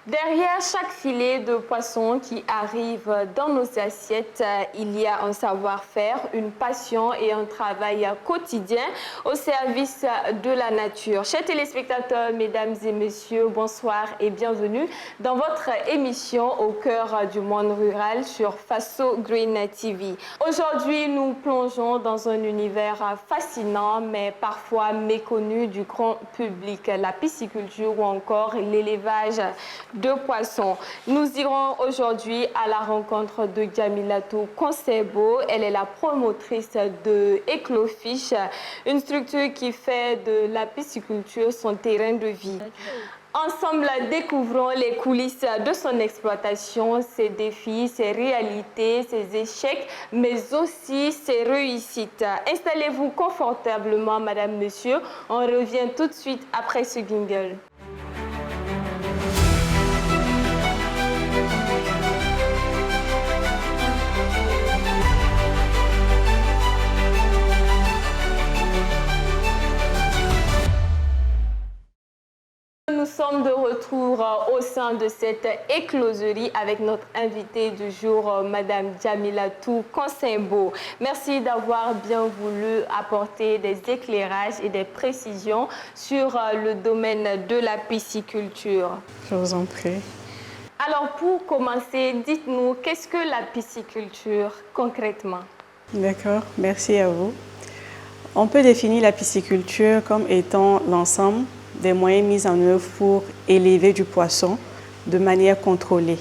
Derrière chaque filet de poisson qui arrive dans nos assiettes, il y a un savoir-faire, une passion et un travail quotidien au service de la nature. Chers téléspectateurs, mesdames et messieurs, bonsoir et bienvenue dans votre émission Au cœur du monde rural sur Faso Green TV. Aujourd'hui, nous plongeons dans un univers fascinant mais parfois méconnu du grand public, la pisciculture ou encore l'élevage de poissons. Nous irons aujourd'hui à la rencontre de Djamilatou Konsebo. Elle est la promotrice de Eclofish, une structure qui fait de la pisciculture son terrain de vie. Ensemble, découvrons les coulisses de son exploitation, ses défis, ses réalités, ses échecs, mais aussi ses réussites. Installez-vous confortablement, madame, monsieur. On revient tout de suite après ce jingle. Nous sommes de retour au sein de cette écloserie avec notre invitée du jour, Madame Djamilatou Konsebo. Merci d'avoir bien voulu apporter des éclairages et des précisions sur le domaine de la pisciculture. Je vous en prie. Alors pour commencer, dites-nous, qu'est-ce que la pisciculture concrètement? D'accord, merci à vous. On peut définir la pisciculture comme étant l'ensemble des moyens mis en œuvre pour élever du poisson de manière contrôlée.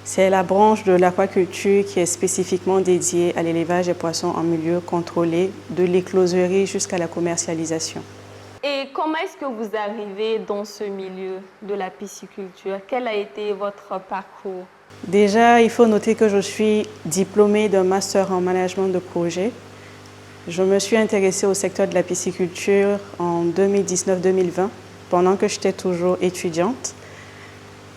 C'est la branche de l'aquaculture qui est spécifiquement dédiée à l'élevage des poissons en milieu contrôlé, de l'écloserie jusqu'à la commercialisation. Et comment est-ce que vous arrivez dans ce milieu de la pisciculture? Quel a été votre parcours? Déjà, il faut noter que je suis diplômée d'un master en management de projet. Je me suis intéressée au secteur de la pisciculture en 2019-2020, pendant que j'étais toujours étudiante.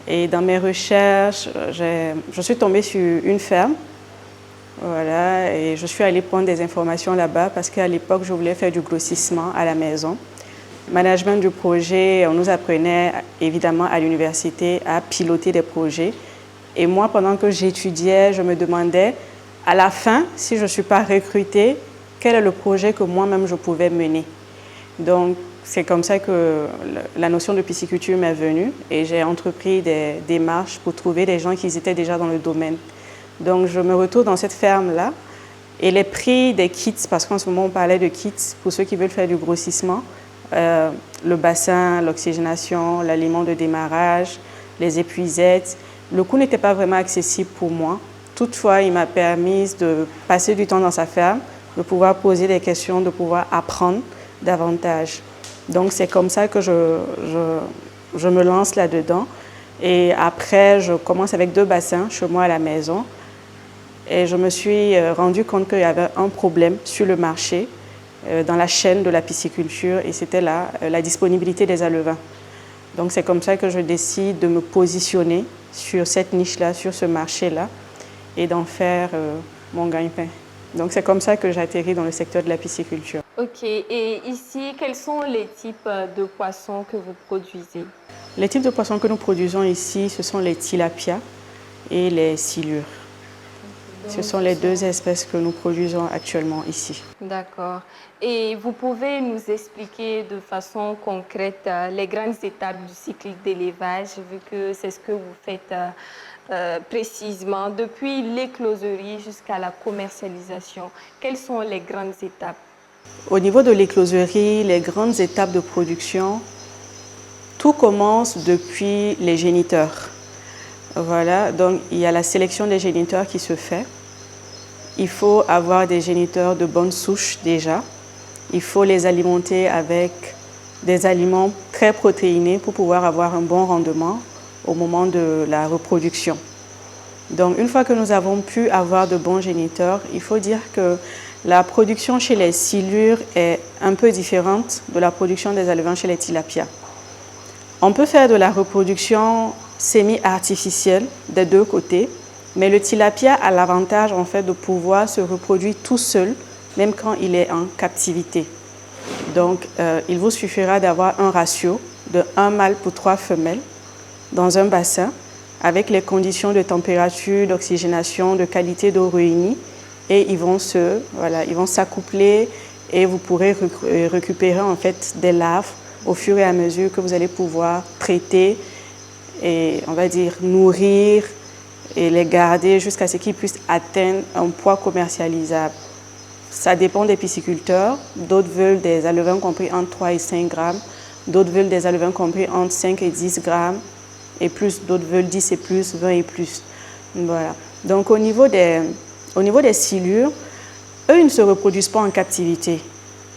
Et dans mes recherches, je suis tombée sur une ferme. Voilà, et je suis allée prendre des informations là-bas parce qu'à l'époque, je voulais faire du grossissement à la maison. Management du projet, on nous apprenait évidemment à l'université à piloter des projets. Et moi, pendant que j'étudiais, je me demandais, à la fin, si je ne suis pas recrutée, quel est le projet que moi-même je pouvais mener. Donc, c'est comme ça que la notion de pisciculture m'est venue et j'ai entrepris des démarches pour trouver des gens qui étaient déjà dans le domaine. Donc, je me retrouve dans cette ferme-là et les prix des kits, parce qu'en ce moment, on parlait de kits pour ceux qui veulent faire du grossissement, le bassin, l'oxygénation, l'aliment de démarrage, les épuisettes, le coût n'était pas vraiment accessible pour moi. Toutefois, il m'a permis de passer du temps dans sa ferme, de pouvoir poser des questions, de pouvoir apprendre davantage. Donc, c'est comme ça que je me lance là-dedans. Et après, je commence avec 2 bassins chez moi à la maison. Et je me suis rendu compte qu'il y avait un problème sur le marché, dans la chaîne de la pisciculture, et c'était la disponibilité des alevins. Donc, c'est comme ça que je décide de me positionner sur cette niche-là, sur ce marché-là, et d'en faire mon gagne-pain. Donc, c'est comme ça que j'atterris dans le secteur de la pisciculture. Ok, et ici, quels sont les types de poissons que vous produisez? Les types de poissons que nous produisons ici, ce sont les tilapias et les silures. Ce sont les 2 espèces que nous produisons actuellement ici. D'accord. Et vous pouvez nous expliquer de façon concrète les grandes étapes du cycle d'élevage, vu que c'est ce que vous faites précisément, depuis l'écloserie jusqu'à la commercialisation. Quelles sont les grandes étapes? Au niveau de l'écloserie, les grandes étapes de production, tout commence depuis les géniteurs. Voilà, donc il y a la sélection des géniteurs qui se fait. Il faut avoir des géniteurs de bonne souche déjà. Il faut les alimenter avec des aliments très protéinés pour pouvoir avoir un bon rendement au moment de la reproduction. Donc, une fois que nous avons pu avoir de bons géniteurs, il faut dire que la production chez les silures est un peu différente de la production des alevins chez les tilapias. On peut faire de la reproduction semi-artificielle des 2 côtés, mais le tilapia a l'avantage en fait de pouvoir se reproduire tout seul, même quand il est en captivité. Donc, il vous suffira d'avoir un ratio de 1 mâle pour 3 femelles dans un bassin avec les conditions de température, d'oxygénation, de qualité d'eau réunies et ils vont s'accoupler et vous pourrez récupérer en fait des larves au fur et à mesure que vous allez pouvoir traiter et on va dire nourrir et les garder jusqu'à ce qu'ils puissent atteindre un poids commercialisable. Ça dépend des pisciculteurs. D'autres veulent des alevins compris entre 3 et 5 grammes. D'autres veulent des alevins compris entre 5 et 10 grammes et plus. D'autres veulent 10 et plus, 20 et plus. Voilà. Donc au niveau des silures, eux, ils ne se reproduisent pas en captivité.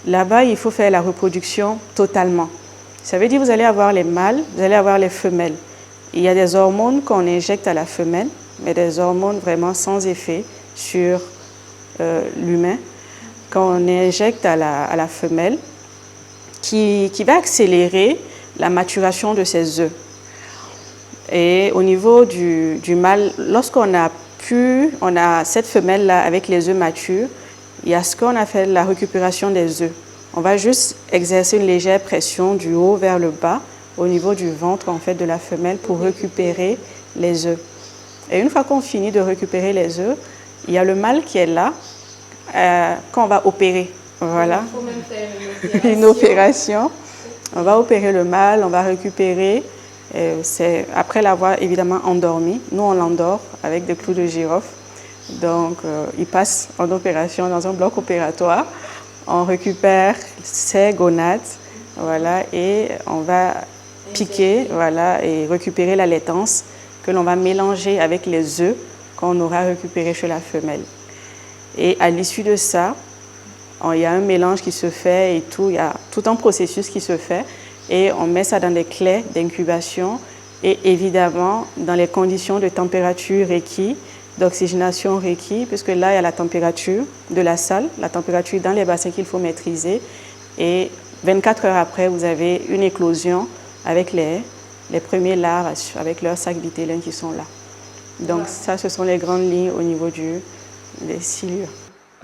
Là-bas, il faut faire la reproduction totalement. Ça veut dire que vous allez avoir les mâles, vous allez avoir les femelles. Il y a des hormones qu'on injecte à la femelle, mais des hormones vraiment sans effet sur l'humain, qu'on injecte à la femelle, qui va accélérer la maturation de ses œufs. Et au niveau du mâle, lorsqu'on a cette femelle-là avec les œufs matures, il y a ce qu'on appelle la récupération des œufs. On va juste exercer une légère pression du haut vers le bas au niveau du ventre en fait, de la femelle pour récupérer les œufs. Et une fois qu'on finit de récupérer les œufs, il y a le mâle qui est là, qu'on va opérer. Voilà. Il faut même faire une opération. On va opérer le mâle, on va récupérer. C'est après l'avoir évidemment endormi. Nous, on l'endort avec des clous de girofle. Donc, il passe en opération dans un bloc opératoire. On récupère ses gonades, voilà, et on va piquer, voilà, et récupérer la laitance que l'on va mélanger avec les œufs qu'on aura récupérés chez la femelle. Et à l'issue de ça, il y a un mélange qui se fait et tout, il y a tout un processus qui se fait et on met ça dans des clés d'incubation et évidemment dans les conditions de température requises, d'oxygénation requis, puisque là, il y a la température de la salle, la température dans les bassins qu'il faut maîtriser. Et 24 heures après, vous avez une éclosion avec les premiers larves, avec leurs sacs vitellins qui sont là. Donc ça, ce sont les grandes lignes au niveau des silures.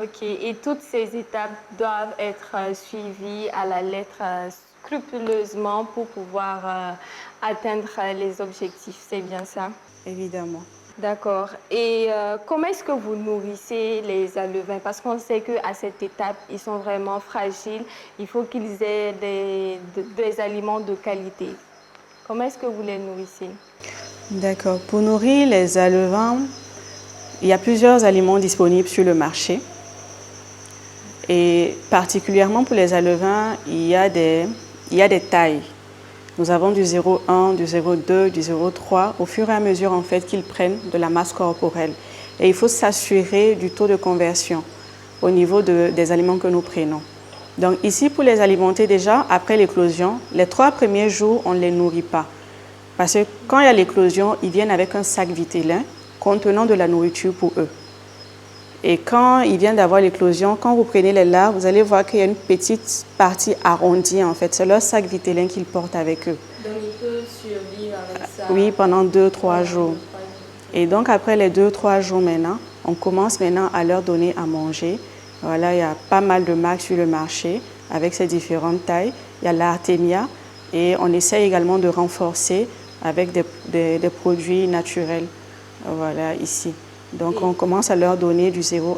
Ok, et toutes ces étapes doivent être suivies à la lettre scrupuleusement pour pouvoir atteindre les objectifs, c'est bien ça? Évidemment. D'accord. Et comment est-ce que vous nourrissez les alevins? Parce qu'on sait qu'à cette étape, ils sont vraiment fragiles. Il faut qu'ils aient des aliments de qualité. Comment est-ce que vous les nourrissez? D'accord. Pour nourrir les alevins, il y a plusieurs aliments disponibles sur le marché. Et particulièrement pour les alevins, il y a des tailles. Nous avons du 0,1, du 0,2, du 0,3 au fur et à mesure en fait, qu'ils prennent de la masse corporelle. Et il faut s'assurer du taux de conversion au niveau des aliments que nous prenons. Donc ici, pour les alimenter déjà, après l'éclosion, les 3 premiers jours, on ne les nourrit pas. Parce que quand il y a l'éclosion, ils viennent avec un sac vitellin contenant de la nourriture pour eux. Et quand ils viennent d'avoir l'éclosion, quand vous prenez les larves, vous allez voir qu'il y a une petite partie arrondie en fait. C'est leur sac vitellin qu'ils portent avec eux. Donc ils peuvent survivre avec ça? Oui, pendant 2-3 jours. Et donc après les 2-3 jours maintenant, on commence maintenant à leur donner à manger. Voilà, il y a pas mal de marques sur le marché avec ces différentes tailles. Il y a l'Artemia et on essaie également de renforcer avec des produits naturels. Voilà, ici. Donc, on commence à leur donner du 0,1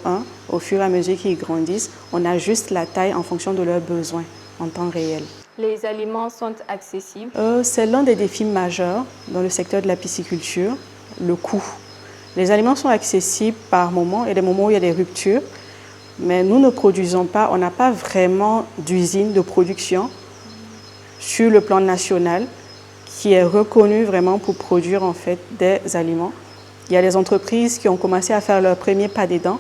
au fur et à mesure qu'ils grandissent. On ajuste la taille en fonction de leurs besoins en temps réel. Les aliments sont accessibles? C'est l'un des défis majeurs dans le secteur de la pisciculture, le coût. Les aliments sont accessibles par moment. Il y a des moments où il y a des ruptures, mais nous ne produisons pas, on n'a pas vraiment d'usine de production sur le plan national qui est reconnue vraiment pour produire en fait des aliments. Il y a des entreprises qui ont commencé à faire leur premier pas dedans,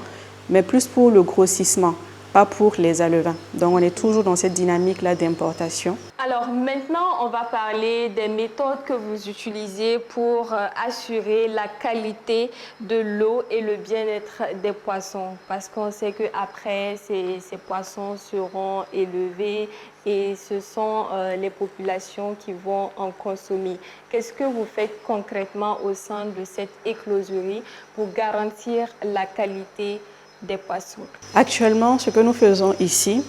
mais plus pour le grossissement, pas pour les alevins. Donc, on est toujours dans cette dynamique-là d'importation. Alors, maintenant, on va parler des méthodes que vous utilisez pour assurer la qualité de l'eau et le bien-être des poissons. Parce qu'on sait qu'après, ces poissons seront élevés et ce sont les populations qui vont en consommer. Qu'est-ce que vous faites concrètement au sein de cette écloserie pour garantir la qualité des poissons? Actuellement, ce que nous faisons ici,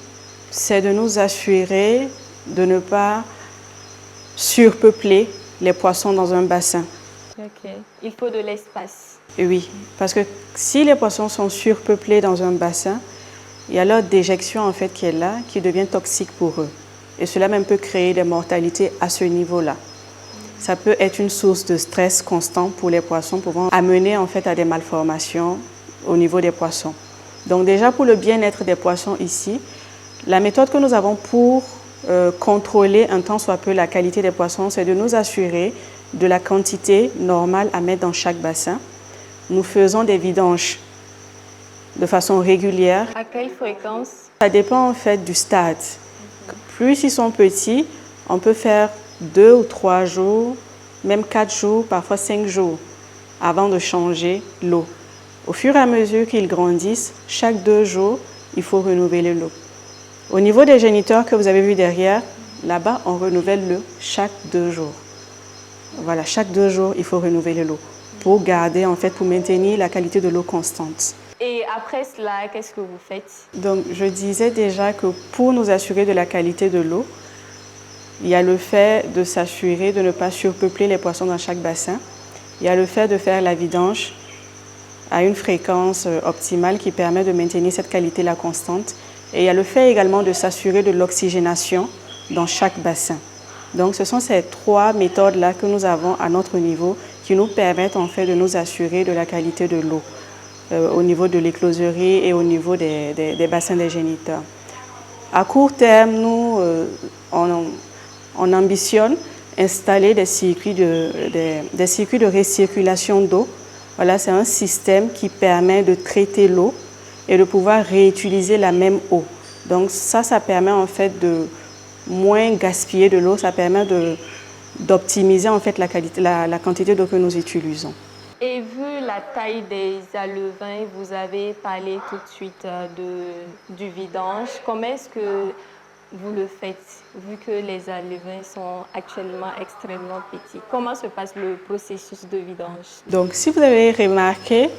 c'est de nous assurer de ne pas surpeupler les poissons dans un bassin. Ok. Il faut de l'espace. Et oui, parce que si les poissons sont surpeuplés dans un bassin, il y a leur déjection en fait qui est là, qui devient toxique pour eux. Et cela même peut créer des mortalités à ce niveau-là. Ça peut être une source de stress constant pour les poissons, pouvant amener en fait à des malformations au niveau des poissons. Donc déjà pour le bien-être des poissons ici, la méthode que nous avons pour contrôler un tant soit peu la qualité des poissons, c'est de nous assurer de la quantité normale à mettre dans chaque bassin. Nous faisons des vidanges de façon régulière. À quelle fréquence? Ça dépend en fait du stade. Plus ils sont petits, on peut faire 2 ou 3 jours, même 4 jours, parfois 5 jours, avant de changer l'eau. Au fur et à mesure qu'ils grandissent, chaque 2 jours, il faut renouveler l'eau. Au niveau des géniteurs que vous avez vu derrière, là-bas, on renouvelle l'eau chaque 2 jours. Voilà, chaque 2 jours, il faut renouveler l'eau pour garder, en fait, pour maintenir la qualité de l'eau constante. Et après cela, qu'est-ce que vous faites? Donc, je disais déjà que pour nous assurer de la qualité de l'eau, il y a le fait de s'assurer de ne pas surpeupler les poissons dans chaque bassin. Il y a le fait de faire la vidange à une fréquence optimale qui permet de maintenir cette qualité-là constante. Et il y a le fait également de s'assurer de l'oxygénation dans chaque bassin. Donc, ce sont ces 3 méthodes-là que nous avons à notre niveau qui nous permettent en fait de nous assurer de la qualité de l'eau au niveau de l'écloserie et au niveau des bassins des géniteurs. À court terme, nous, on ambitionne installer des circuits de récirculation d'eau. Voilà, c'est un système qui permet de traiter l'eau et de pouvoir réutiliser la même eau. Donc ça permet en fait de moins gaspiller de l'eau, ça permet d'optimiser en fait la quantité d'eau que nous utilisons. Et vu la taille des alevins, vous avez parlé tout de suite du vidange. Comment est-ce que vous le faites, vu que les alevins sont actuellement extrêmement petits? Comment se passe le processus de vidange? Donc, si vous avez remarqué,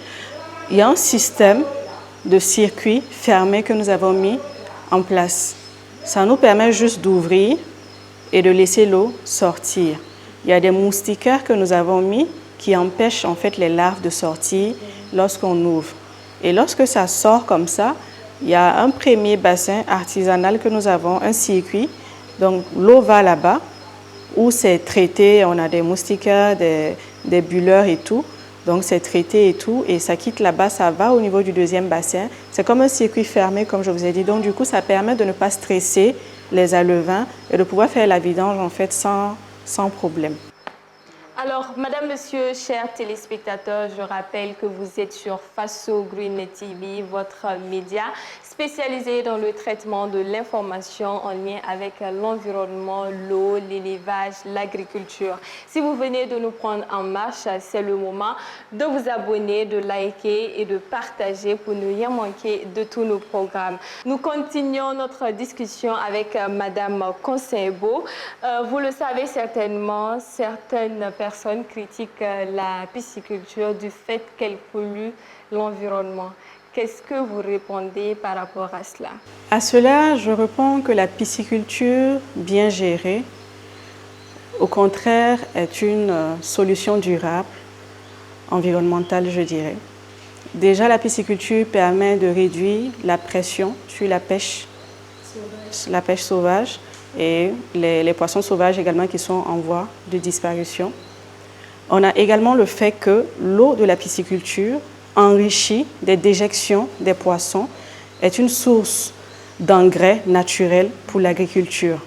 il y a un système de circuit fermé que nous avons mis en place. Ça nous permet juste d'ouvrir et de laisser l'eau sortir. Il y a des moustiquaires que nous avons mis qui empêchent en fait les larves de sortir lorsqu'on ouvre. Et lorsque ça sort comme ça, il y a un premier bassin artisanal que nous avons, un circuit. Donc l'eau va là-bas où c'est traité, on a des moustiquaires, des bulleurs et tout. Donc c'est traité et tout, et ça quitte là-bas, ça va au niveau du deuxième bassin. C'est comme un circuit fermé, comme je vous ai dit. Donc du coup, ça permet de ne pas stresser les alevins et de pouvoir faire la vidange en fait sans problème. Alors, Madame, Monsieur, chers téléspectateurs, je rappelle que vous êtes sur Faso Green TV, votre média spécialisé dans le traitement de l'information en lien avec l'environnement, l'eau, l'élevage, l'agriculture. Si vous venez de nous prendre en marche, c'est le moment de vous abonner, de liker et de partager pour ne rien manquer de tous nos programmes. Nous continuons notre discussion avec Madame Consebo. Vous le savez certainement, certaines personnes critiquent la pisciculture du fait qu'elle pollue l'environnement. Qu'est-ce que vous répondez par rapport à cela? À cela, je réponds que la pisciculture bien gérée, au contraire, est une solution durable, environnementale, je dirais. Déjà, la pisciculture permet de réduire la pression sur la pêche sauvage et les poissons sauvages également qui sont en voie de disparition. On a également le fait que l'eau de la pisciculture, enrichie des déjections des poissons, est une source d'engrais naturels pour l'agriculture.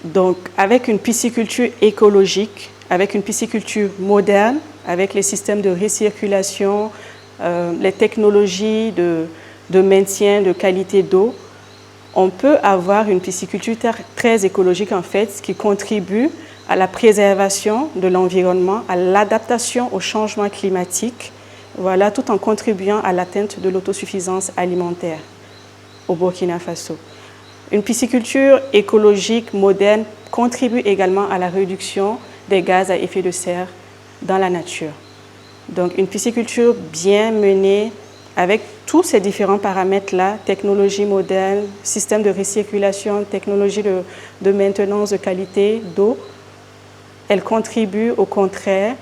Donc, avec une pisciculture écologique, avec une pisciculture moderne, avec les systèmes de récirculation, les technologies de maintien de qualité d'eau, on peut avoir une pisciculture très écologique en fait, qui contribue à la préservation de l'environnement, à l'adaptation au changement climatique, voilà, tout en contribuant à l'atteinte de l'autosuffisance alimentaire au Burkina Faso. Une pisciculture écologique moderne contribue également à la réduction des gaz à effet de serre dans la nature. Donc une pisciculture bien menée avec tous ces différents paramètres-là, technologie moderne, système de récirculation, technologie de maintenance de qualité d'eau, elle contribue au contraire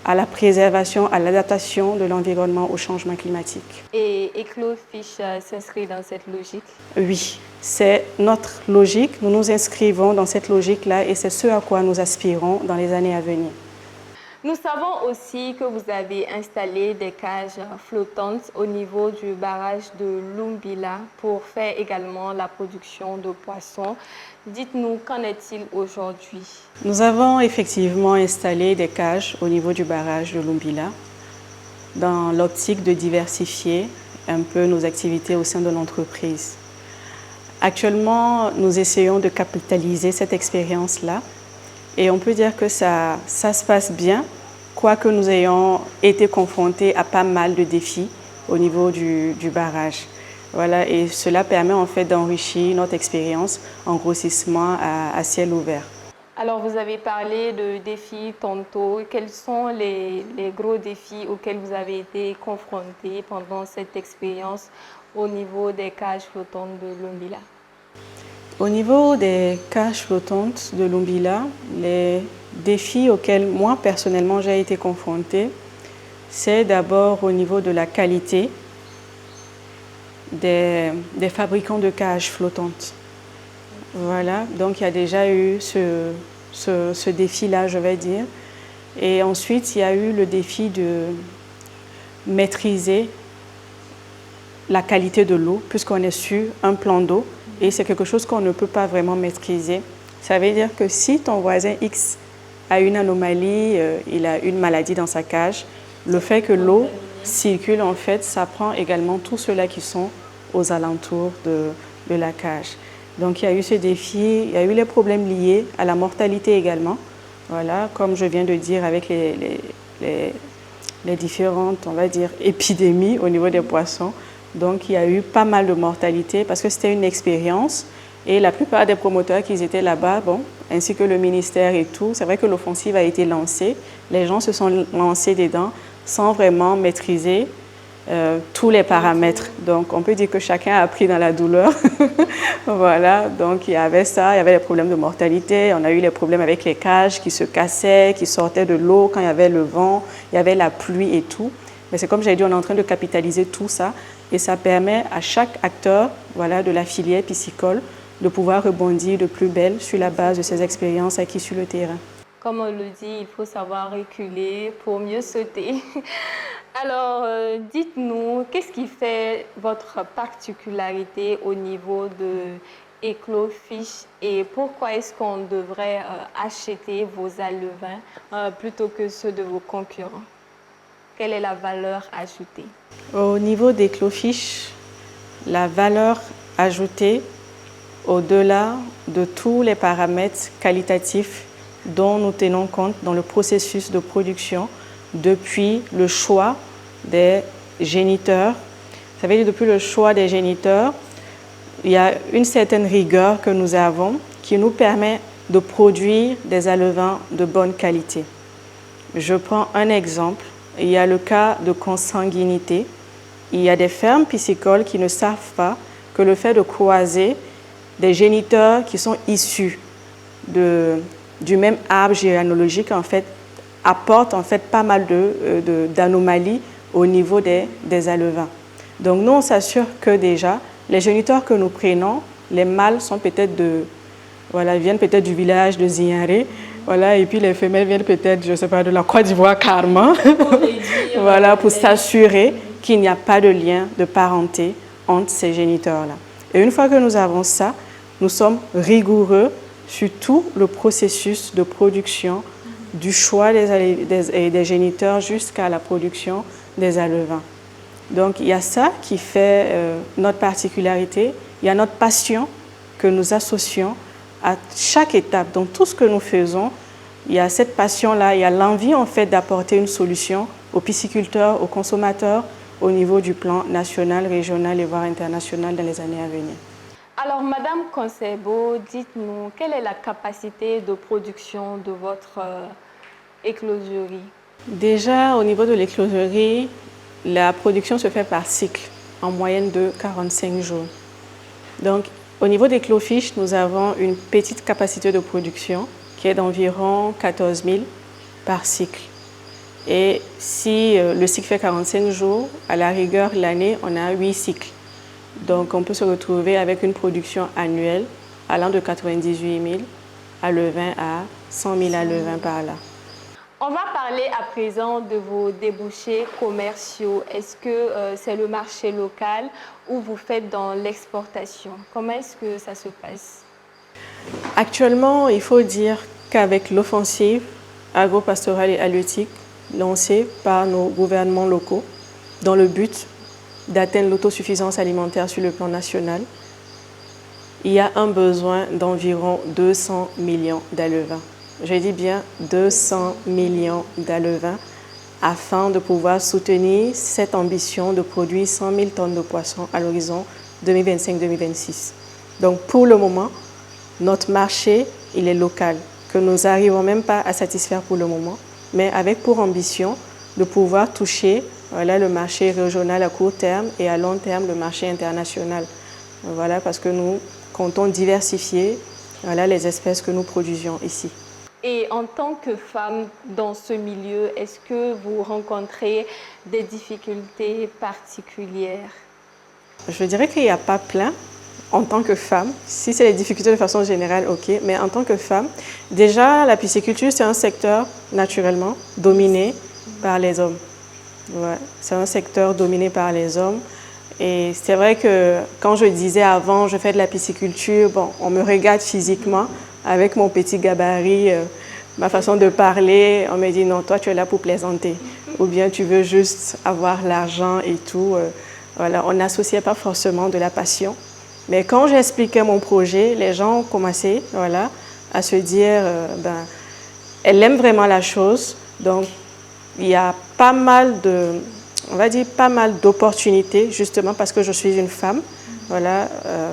à la préservation, à l'adaptation de l'environnement au changement climatique. Et EcloFish s'inscrit dans cette logique? Oui, c'est notre logique. Nous nous inscrivons dans cette logique-là et c'est ce à quoi nous aspirons dans les années à venir. Nous savons aussi que vous avez installé des cages flottantes au niveau du barrage de Lumbila pour faire également la production de poissons. Dites-nous, qu'en est-il aujourd'hui? Nous avons effectivement installé des cages au niveau du barrage de Lumbila dans l'optique de diversifier un peu nos activités au sein de l'entreprise. Actuellement, nous essayons de capitaliser cette expérience-là et on peut dire que ça se passe bien, quoique nous ayons été confrontés à pas mal de défis au niveau du barrage. Voilà, et cela permet en fait d'enrichir notre expérience en grossissement à ciel ouvert. Alors, vous avez parlé de défis tantôt. Quels sont les gros défis auxquels vous avez été confrontés pendant cette expérience au niveau des cages flottantes de Lumbila? Au niveau des cages flottantes de Lumbila, les défis auxquels moi personnellement j'ai été confrontée, c'est d'abord au niveau de la qualité des fabricants de cages flottantes. Voilà, donc il y a déjà eu ce défi-là, je vais dire. Et ensuite, il y a eu le défi de maîtriser la qualité de l'eau, puisqu'on est sur un plan d'eau, et c'est quelque chose qu'on ne peut pas vraiment maîtriser. Ça veut dire que si ton voisin X a une anomalie, il a une maladie dans sa cage, le fait que l'eau circule, en fait, ça prend également tous ceux-là qui sont aux alentours de la cage. Donc il y a eu ce défi, il y a eu les problèmes liés à la mortalité également. Voilà, comme je viens de dire, avec les différentes, on va dire, épidémies au niveau des poissons. Donc il y a eu pas mal de mortalité parce que c'était une expérience et la plupart des promoteurs qui étaient là-bas, bon, ainsi que le ministère et tout, c'est vrai que l'offensive a été lancée. Les gens se sont lancés dedans sans vraiment maîtriser tous les paramètres. Donc, on peut dire que chacun a appris dans la douleur. Voilà, donc il y avait ça, il y avait les problèmes de mortalité, on a eu les problèmes avec les cages qui se cassaient, qui sortaient de l'eau quand il y avait le vent, il y avait la pluie et tout. Mais c'est comme j'ai dit, on est en train de capitaliser tout ça et ça permet à chaque acteur, voilà, de la filière piscicole de pouvoir rebondir de plus belle sur la base de ses expériences acquises sur le terrain. Comme on le dit, il faut savoir reculer pour mieux sauter. Alors, dites-nous, qu'est-ce qui fait votre particularité au niveau de EcloFish et pourquoi est-ce qu'on devrait acheter vos alevins plutôt que ceux de vos concurrents? Quelle est la valeur ajoutée? Au niveau d'EcloFish, la valeur ajoutée, au-delà de tous les paramètres qualitatifs dont nous tenons compte dans le processus de production, depuis le choix des géniteurs. Ça veut dire depuis le choix des géniteurs, il y a une certaine rigueur que nous avons qui nous permet de produire des alevins de bonne qualité. Je prends un exemple. Il y a le cas de consanguinité. Il y a des fermes piscicoles qui ne savent pas que le fait de croiser des géniteurs qui sont issus du même arbre généalogique, en fait, apporte en fait pas mal d'anomalies au niveau des alevins. Donc nous, on s'assure que déjà, les géniteurs que nous prenons, les mâles sont peut-être viennent peut-être du village de Ziaré, voilà, et puis les femelles viennent peut-être, je sais pas, de la Côte d'Ivoire carrément, voilà, pour s'assurer qu'il n'y a pas de lien de parenté entre ces géniteurs-là. Et une fois que nous avons ça, nous sommes rigoureux sur tout le processus de production, du choix des géniteurs jusqu'à la production des alevins. Donc il y a ça qui fait notre particularité, il y a notre passion que nous associons à chaque étape. Dans tout ce que nous faisons, il y a cette passion-là, il y a l'envie en fait d'apporter une solution aux pisciculteurs, aux consommateurs au niveau du plan national, régional et voire international dans les années à venir. Alors, Madame Concebo, dites-nous, quelle est la capacité de production de votre écloserie? Déjà, au niveau de l'écloserie, la production se fait par cycle, en moyenne de 45 jours. Donc, au niveau d'EcloFish, nous avons une petite capacité de production qui est d'environ 14 000 par cycle. Et si le cycle fait 45 jours, à la rigueur, l'année, on a 8 cycles. Donc, on peut se retrouver avec une production annuelle allant de 98 000 alevins à 100 000 alevins par là. On va parler à présent de vos débouchés commerciaux. Est-ce que c'est le marché local ou vous faites dans l'exportation? Comment est-ce que ça se passe? Actuellement, il faut dire qu'avec l'offensive agro-pastorale et halieutique lancée par nos gouvernements locaux dans le but d'atteindre l'autosuffisance alimentaire sur le plan national, il y a un besoin d'environ 200 millions d'alevins. Je dis bien 200 millions d'alevins afin de pouvoir soutenir cette ambition de produire 100 000 tonnes de poissons à l'horizon 2025-2026. Donc pour le moment, notre marché, il est local, que nous n'arrivons même pas à satisfaire pour le moment, mais avec pour ambition de pouvoir toucher le marché régional à court terme et à long terme le marché international. Voilà, parce que nous comptons diversifier les espèces que nous produisions ici. Et en tant que femme dans ce milieu, est-ce que vous rencontrez des difficultés particulières? Je dirais qu'il n'y a pas plein en tant que femme. Si c'est les difficultés de façon générale, ok. Mais en tant que femme, déjà la pisciculture, c'est un secteur naturellement dominé par les hommes. Ouais, c'est un secteur dominé par les hommes. Et c'est vrai que quand je disais avant, je fais de la pisciculture, bon, on me regarde physiquement avec mon petit gabarit, ma façon de parler. On me dit non, toi tu es là pour plaisanter. Ou bien tu veux juste avoir l'argent et tout. Voilà, on n'associait pas forcément de la passion. Mais quand j'expliquais mon projet, les gens ont commencé à se dire elle aime vraiment la chose. Donc il y a pas mal d'opportunités, justement parce que je suis une femme. Voilà,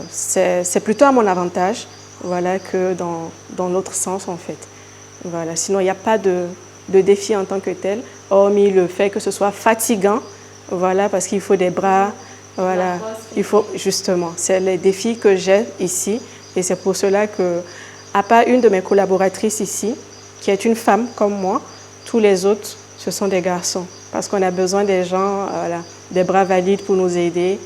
c'est plutôt à mon avantage que dans l'autre sens, en fait. Voilà, sinon, il n'y a pas de défi en tant que tel, hormis le fait que ce soit fatigant, parce qu'il faut des bras. Voilà, il faut, justement, c'est les défis que j'ai ici. Et c'est pour cela que, à part une de mes collaboratrices ici, qui est une femme comme moi, tous les autres, ce sont des garçons. Parce qu'on a besoin des gens, des bras valides pour nous aider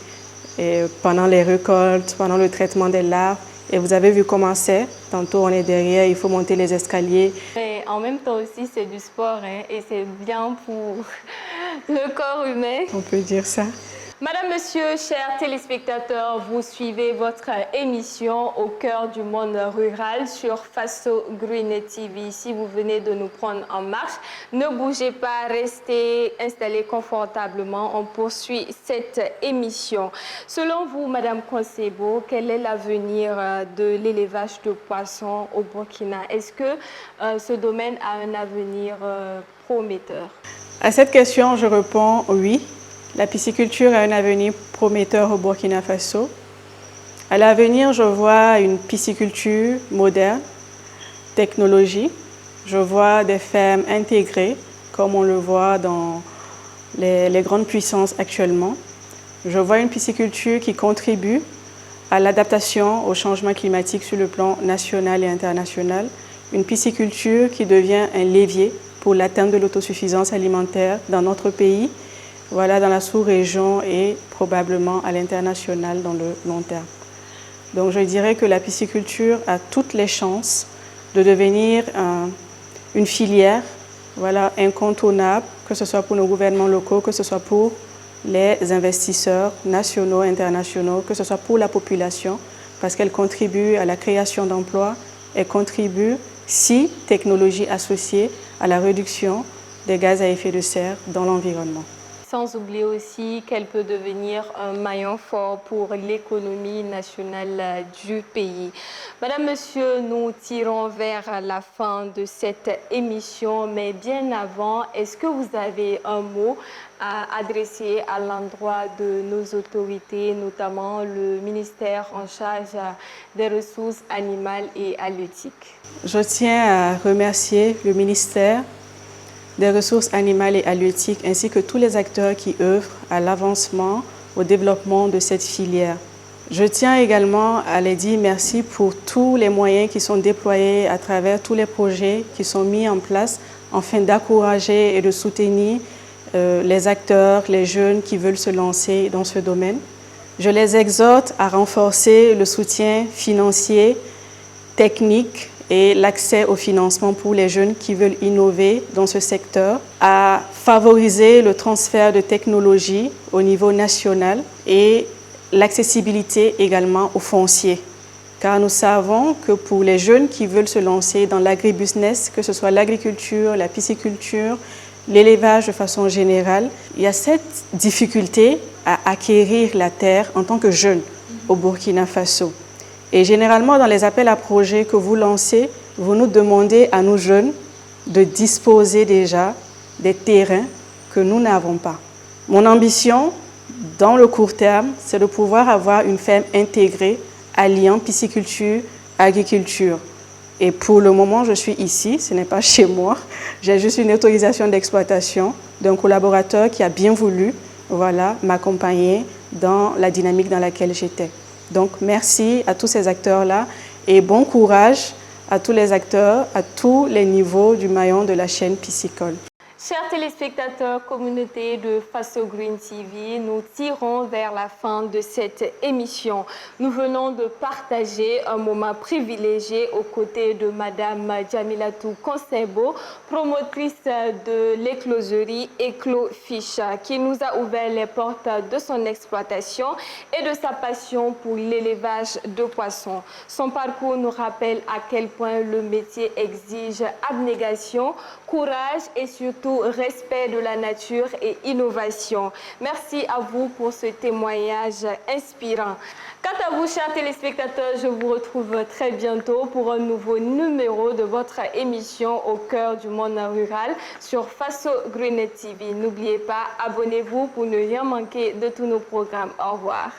et pendant les récoltes, pendant le traitement des larves. Et vous avez vu comment c'est. Tantôt, on est derrière, il faut monter les escaliers. Mais en même temps aussi, c'est du sport et c'est bien pour le corps humain. On peut dire ça. Madame, Monsieur, chers téléspectateurs, vous suivez votre émission au cœur du monde rural sur Faso Green TV. Si vous venez de nous prendre en marche, ne bougez pas, restez installés confortablement. On poursuit cette émission. Selon vous, Madame Konsebo, quel est l'avenir de l'élevage de poissons au Burkina? Est-ce que ce domaine a un avenir prometteur? À cette question, je réponds oui. La pisciculture a un avenir prometteur au Burkina Faso. À l'avenir, je vois une pisciculture moderne, technologie. Je vois des fermes intégrées, comme on le voit dans les grandes puissances actuellement. Je vois une pisciculture qui contribue à l'adaptation au changement climatique sur le plan national et international. Une pisciculture qui devient un levier pour l'atteinte de l'autosuffisance alimentaire dans notre pays, dans la sous-région et probablement à l'international dans le long terme. Donc je dirais que la pisciculture a toutes les chances de devenir une filière incontournable, que ce soit pour nos gouvernements locaux, que ce soit pour les investisseurs nationaux, internationaux, que ce soit pour la population, parce qu'elle contribue à la création d'emplois, elle contribue, si technologie associée, à la réduction des gaz à effet de serre dans l'environnement. Sans oublier aussi qu'elle peut devenir un maillon fort pour l'économie nationale du pays. Madame, Monsieur, nous tirons vers la fin de cette émission, mais bien avant, est-ce que vous avez un mot à adresser à l'endroit de nos autorités, notamment le ministère en charge des ressources animales et halieutiques? Je tiens à remercier le ministère des ressources animales et halieutiques ainsi que tous les acteurs qui œuvrent à l'avancement, au développement de cette filière. Je tiens également à les dire merci pour tous les moyens qui sont déployés à travers tous les projets qui sont mis en place afin d'encourager et de soutenir les acteurs, les jeunes qui veulent se lancer dans ce domaine. Je les exhorte à renforcer le soutien financier, technique et l'accès au financement pour les jeunes qui veulent innover dans ce secteur, à favoriser le transfert de technologies au niveau national et l'accessibilité également au foncier. Car nous savons que pour les jeunes qui veulent se lancer dans l'agribusiness, que ce soit l'agriculture, la pisciculture, l'élevage de façon générale, il y a cette difficulté à acquérir la terre en tant que jeune au Burkina Faso. Et généralement, dans les appels à projets que vous lancez, vous nous demandez à nous jeunes de disposer déjà des terrains que nous n'avons pas. Mon ambition, dans le court terme, c'est de pouvoir avoir une ferme intégrée alliant pisciculture, agriculture. Et pour le moment, je suis ici, ce n'est pas chez moi. J'ai juste une autorisation d'exploitation d'un collaborateur qui a bien voulu m'accompagner dans la dynamique dans laquelle j'étais. Donc, merci à tous ces acteurs-là et bon courage à tous les acteurs, à tous les niveaux du maillon de la chaîne piscicole. Chers téléspectateurs, communauté de Faso Green TV, nous tirons vers la fin de cette émission. Nous venons de partager un moment privilégié aux côtés de Madame Djamilatou Konsebo, promotrice de l'écloserie Eclofish, qui nous a ouvert les portes de son exploitation et de sa passion pour l'élevage de poissons. Son parcours nous rappelle à quel point le métier exige abnégation, courage et surtout respect de la nature et innovation. Merci à vous pour ce témoignage inspirant. Quant à vous, chers téléspectateurs, je vous retrouve très bientôt pour un nouveau numéro de votre émission Au cœur du monde rural sur Faso Green TV. N'oubliez pas, abonnez-vous pour ne rien manquer de tous nos programmes. Au revoir.